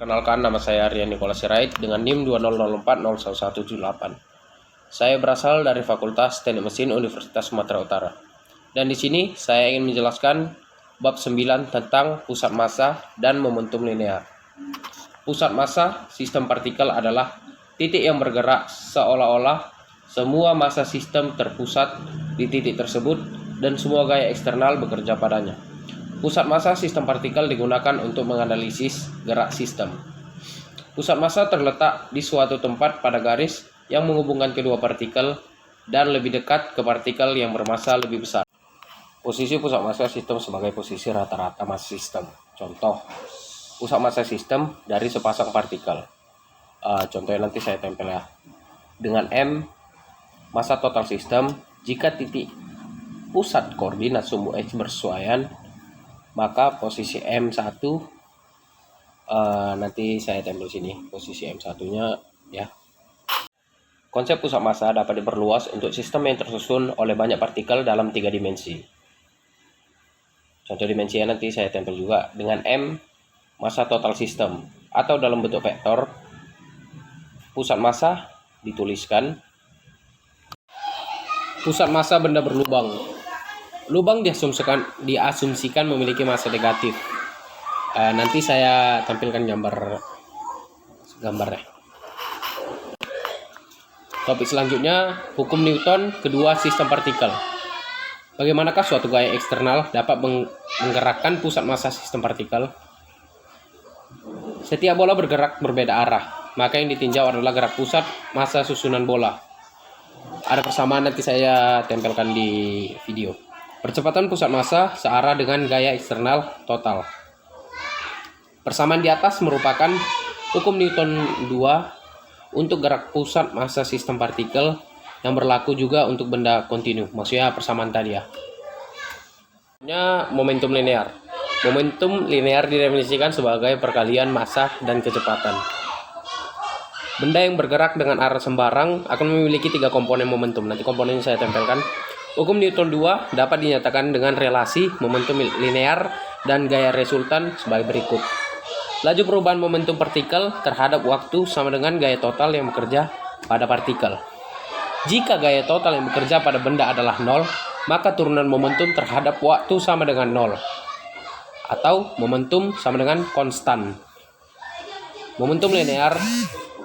Perkenalkan, nama saya Rian Nikola Sirait dengan NIM 20040118. Saya berasal dari Fakultas Teknik Mesin Universitas Sumatera Utara. Dan di sini saya ingin menjelaskan bab 9 tentang pusat massa dan momentum linear. Pusat massa sistem partikel adalah titik yang bergerak seolah-olah semua massa sistem terpusat di titik tersebut dan semua gaya eksternal bekerja padanya. Pusat massa sistem partikel digunakan untuk menganalisis gerak sistem. Pusat massa terletak di suatu tempat pada garis yang menghubungkan kedua partikel dan lebih dekat ke partikel yang bermassa lebih besar. Posisi pusat massa sistem sebagai posisi rata-rata massa sistem. Contoh, pusat massa sistem dari sepasang partikel. Contohnya nanti saya tempel ya. Dengan M, massa total sistem, jika titik pusat koordinat sumbu X bersesuaian, maka posisi M1 nanti saya tempel sini posisi M1 nya ya. Konsep pusat massa dapat diperluas untuk sistem yang tersusun oleh banyak partikel dalam 3 dimensi. Contoh dimensinya nanti saya tempel juga dengan M, massa total sistem, atau dalam bentuk vektor. Pusat massa dituliskan pusat massa benda berlubang. Lubang diasumsikan memiliki massa negatif. Nanti saya tampilkan gambarnya. Topik selanjutnya, hukum Newton kedua sistem partikel. Bagaimanakah suatu gaya eksternal dapat menggerakkan pusat massa sistem partikel? Setiap bola bergerak berbeda arah, maka yang ditinjau adalah gerak pusat massa susunan bola. Ada persamaan, nanti saya tempelkan di video. Percepatan pusat massa searah dengan gaya eksternal total. Persamaan di atas merupakan hukum Newton 2 untuk gerak pusat massa sistem partikel yang berlaku juga untuk benda kontinu. Maksudnya persamaan tadi ya. Momentum linear. Momentum linear didefinisikan sebagai perkalian massa dan kecepatan. Benda yang bergerak dengan arah sembarang akan memiliki 3 komponen momentum. Nanti komponennya saya tempelkan. Hukum Newton 2 dapat dinyatakan dengan relasi momentum linear dan gaya resultan sebagai berikut. Laju perubahan momentum partikel terhadap waktu sama dengan gaya total yang bekerja pada partikel. Jika gaya total yang bekerja pada benda adalah 0, maka turunan momentum terhadap waktu sama dengan 0. Atau momentum sama dengan konstan. Momentum linear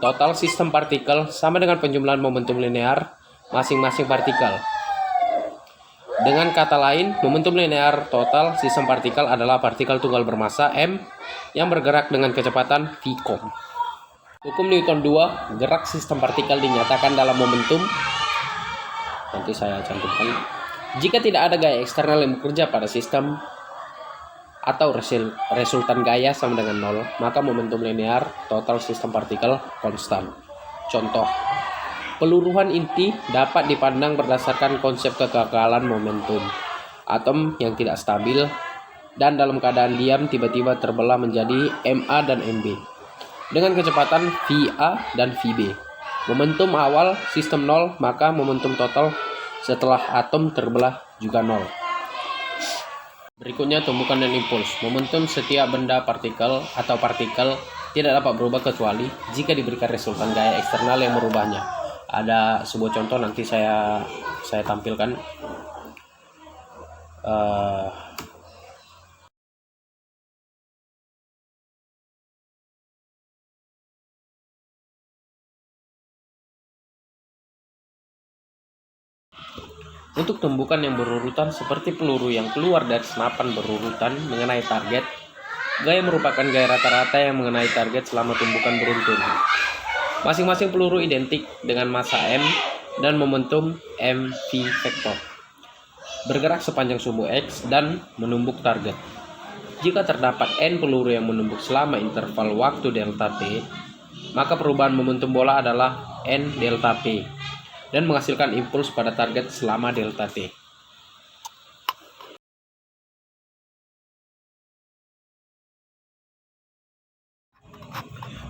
total sistem partikel sama dengan penjumlahan momentum linear masing-masing partikel. Dengan kata lain, momentum linear total sistem partikel adalah partikel tunggal bermassa M yang bergerak dengan kecepatan v. Hukum Newton 2, gerak sistem partikel dinyatakan dalam momentum. Nanti saya cantumkan. Jika tidak ada gaya eksternal yang bekerja pada sistem atau resultan gaya sama dengan 0, maka momentum linear total sistem partikel konstan. Contoh, peluruhan inti dapat dipandang berdasarkan konsep kegagalan momentum. Atom yang tidak stabil dan dalam keadaan diam tiba-tiba terbelah menjadi MA dan MB dengan kecepatan VA dan VB. Momentum awal sistem 0, maka momentum total setelah atom terbelah juga 0. Berikutnya tumbukan dan impuls. Momentum setiap benda partikel atau partikel tidak dapat berubah kecuali jika diberikan resultan gaya eksternal yang merubahnya. Ada sebuah contoh nanti saya tampilkan. Untuk tumbukan yang berurutan seperti peluru yang keluar dari senapan berurutan mengenai target, gaya merupakan gaya rata-rata yang mengenai target selama tumbukan beruntun. Masing-masing peluru identik dengan massa M dan momentum mv vektor. Bergerak sepanjang sumbu X dan menumbuk target. Jika terdapat N peluru yang menumbuk selama interval waktu delta T, maka perubahan momentum bola adalah N delta P dan menghasilkan impuls pada target selama delta T.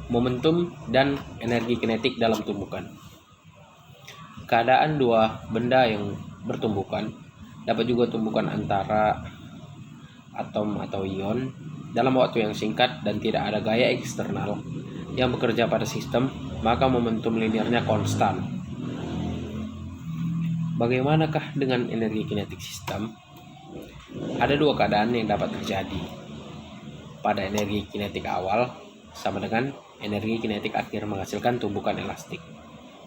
Momentum dan energi kinetik dalam tumbukan. Keadaan dua benda yang bertumbukan dapat juga tumbukan antara atom atau ion dalam waktu yang singkat dan tidak ada gaya eksternal yang bekerja pada sistem, maka momentum linearnya konstan. Bagaimanakah dengan energi kinetik sistem? Ada dua keadaan yang dapat terjadi. Pada energi kinetik awal sama dengan energi kinetik akhir menghasilkan tumbukan elastik.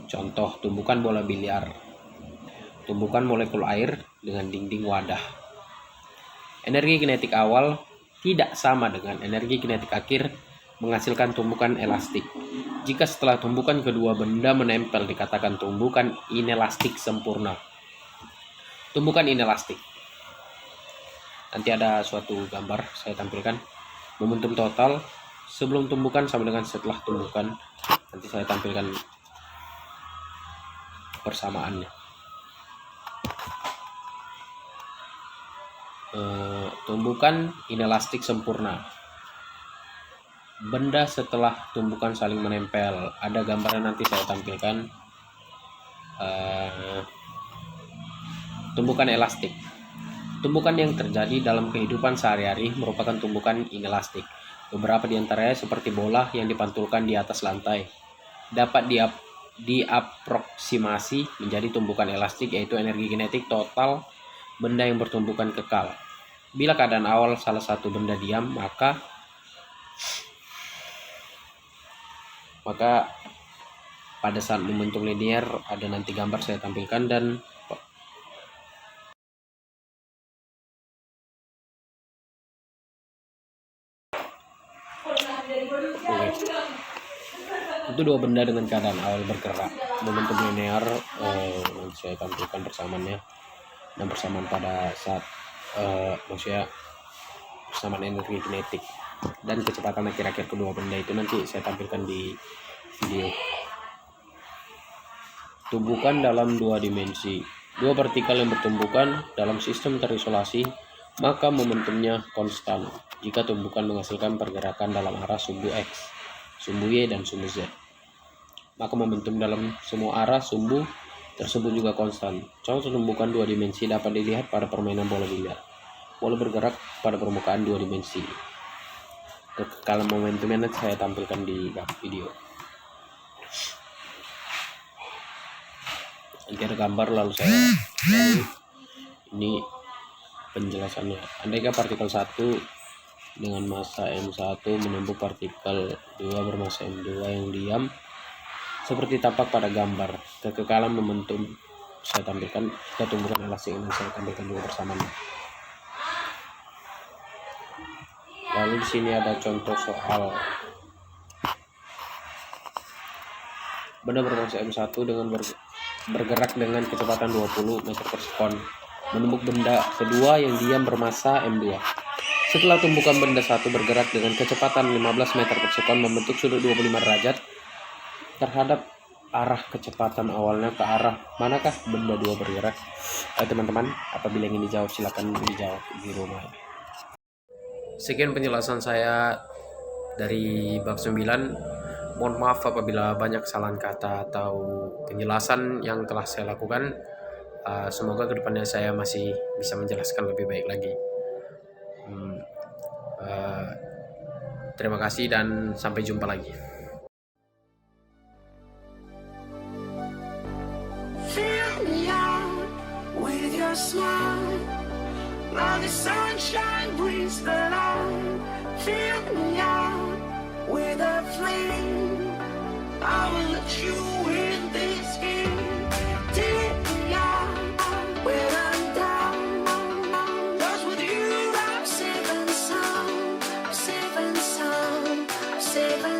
Contoh tumbukan bola biliar, tumbukan molekul air dengan dinding wadah. Energi kinetik awal tidak sama dengan energi kinetik akhir menghasilkan tumbukan elastik. Jika setelah tumbukan kedua benda menempel dikatakan tumbukan inelastik sempurna. Tumbukan inelastik. Nanti ada suatu gambar saya tampilkan. Momentum total sebelum tumbukan sama dengan setelah tumbukan. Nanti saya tampilkan persamaannya. Tumbukan inelastik sempurna. Benda setelah tumbukan saling menempel. Ada gambarnya nanti saya tampilkan. Tumbukan elastik. Tumbukan yang terjadi dalam kehidupan sehari-hari merupakan tumbukan inelastik. Beberapa di antaranya seperti bola yang dipantulkan di atas lantai dapat diapproksimasi menjadi tumbukan elastik, yaitu energi kinetik total benda yang bertumbukan kekal. Bila keadaan awal salah satu benda diam, maka pada saat momentum linear ada nanti gambar saya tampilkan. Dan itu dua benda dengan keadaan awal bergerak. Momentum linear saya tampilkan persamaannya dan persamaan pada saat maksudnya persamaan energi kinetik dan kecepatan akhir-akhir kedua benda itu nanti saya tampilkan di video. Tumbukan dalam dua dimensi. Dua partikel yang bertumbukan dalam sistem terisolasi, maka momentumnya konstan jika tumbukan menghasilkan pergerakan dalam arah sumbu X, sumbu Y, dan sumbu Z. Maka momentum dalam semua arah sumbu tersebut juga konstan. Contoh tumbukan dua dimensi dapat dilihat pada permainan bola biliar. Bola bergerak pada permukaan dua dimensi. Kekekalan momentumnya nanti saya tampilkan di video. Nanti ada gambar lalu ini penjelasannya. Andaikan partikel 1 dengan massa M1 menembus partikel 2 bermassa M2 yang diam seperti tampak pada gambar, kekekalan momentum saya tampilkan. Kita tumbukan elastik ini saya tampilkan juga bersamanya. Lalu di sini ada contoh soal benda bermassa M1 dengan bergerak dengan kecepatan 20 meter per sekon menembus benda kedua yang diam bermassa M2. Setelah tumbukan benda 1 bergerak dengan kecepatan 15 meter per sekon membentuk sudut 25 derajat terhadap arah kecepatan awalnya, ke arah manakah benda 2 bergerak? Teman-teman, apabila ingin dijawab silakan dijawab di rumah. Sekian penjelasan saya dari bab 9. Mohon maaf apabila banyak kesalahan kata atau penjelasan yang telah saya lakukan. Semoga kedepannya saya masih bisa menjelaskan lebih baik lagi. Terima kasih dan sampai jumpa lagi. Fill me out with your smile, while the sunshine brings the light. Fill me out with a flame, I will let you in this game. Take me out when I'm down, 'cause with you I'm safe and sound, I'm safe and sound, I'm safe and